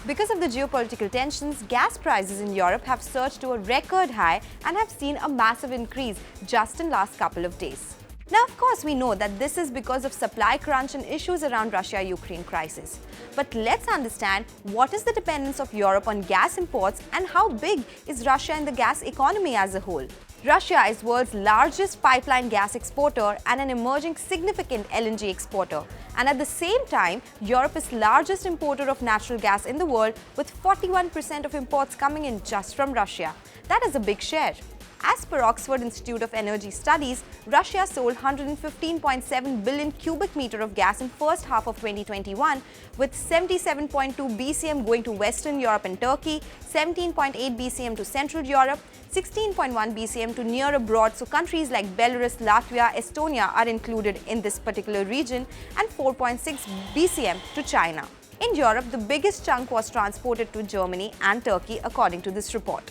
Because of the geopolitical tensions, gas prices in Europe have surged to a record high and have seen a massive increase just in the last couple of days. Now, of course, we know that this is because of supply crunch and issues around Russia-Ukraine crisis. But let's understand what is the dependence of Europe on gas imports and how big is Russia in the gas economy as a whole. Russia is the world's largest pipeline gas exporter and an emerging significant LNG exporter. And at the same time, Europe is the largest importer of natural gas in the world, with 41% of imports coming in just from Russia. That is a big share. As per Oxford Institute of Energy Studies, Russia sold 115.7 billion cubic meter of gas in first half of 2021, with 77.2 BCM going to Western Europe and Turkey, 17.8 BCM to Central Europe, 16.1 BCM to near abroad, so countries like Belarus, Latvia, Estonia are included in this particular region, and 4.6 BCM to China. In Europe, the biggest chunk was transported to Germany and Turkey, according to this report.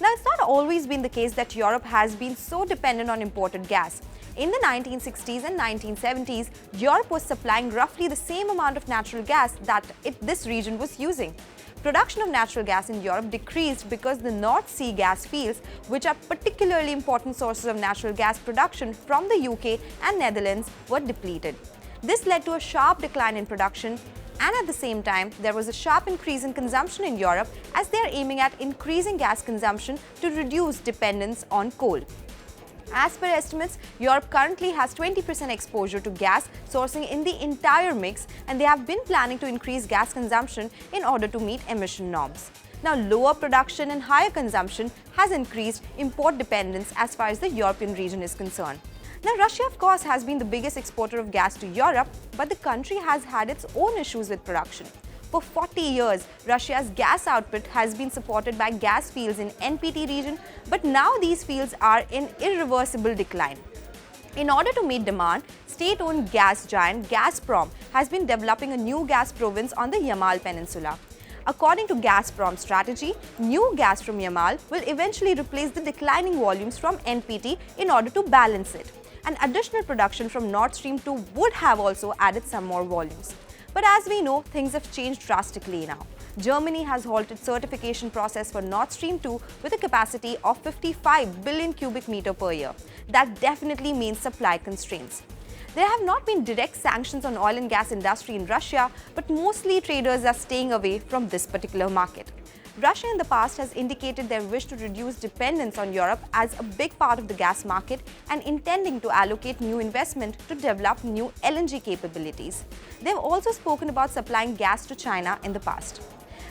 Now, it's not always been the case that Europe has been so dependent on imported gas. In the 1960s and 1970s, Europe was supplying roughly the same amount of natural gas that this region was using. Production of natural gas in Europe decreased because the North Sea gas fields, which are particularly important sources of natural gas production from the UK and Netherlands, were depleted. This led to a sharp decline in production, and at the same time, there was a sharp increase in consumption in Europe as they are aiming at increasing gas consumption to reduce dependence on coal. As per estimates, Europe currently has 20% exposure to gas sourcing in the entire mix, and they have been planning to increase gas consumption in order to meet emission norms. Now, lower production and higher consumption has increased import dependence as far as the European region is concerned. Now, Russia, of course, has been the biggest exporter of gas to Europe, but the country has had its own issues with production. For 40 years, Russia's gas output has been supported by gas fields in NPT region, but now these fields are in irreversible decline. In order to meet demand, state-owned gas giant Gazprom has been developing a new gas province on the Yamal Peninsula. According to Gazprom's strategy, new gas from Yamal will eventually replace the declining volumes from NPT in order to balance it. And additional production from Nord Stream 2 would have also added some more volumes. But as we know, things have changed drastically now. Germany has halted certification process for Nord Stream 2 with a capacity of 55 billion cubic meter per year. That definitely means supply constraints. There have not been direct sanctions on oil and gas industry in Russia, but mostly traders are staying away from this particular market. Russia in the past has indicated their wish to reduce dependence on Europe as a big part of the gas market and intending to allocate new investment to develop new LNG capabilities. They've also spoken about supplying gas to China in the past.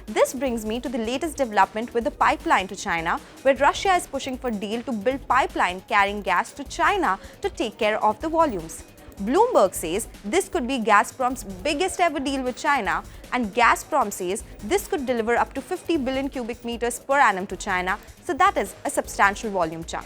This brings me to the latest development with the pipeline to China, where Russia is pushing for a deal to build pipeline carrying gas to China to take care of the volumes. Bloomberg says this could be Gazprom's biggest ever deal with China, and Gazprom says this could deliver up to 50 billion cubic meters per annum to China, so that is a substantial volume chunk.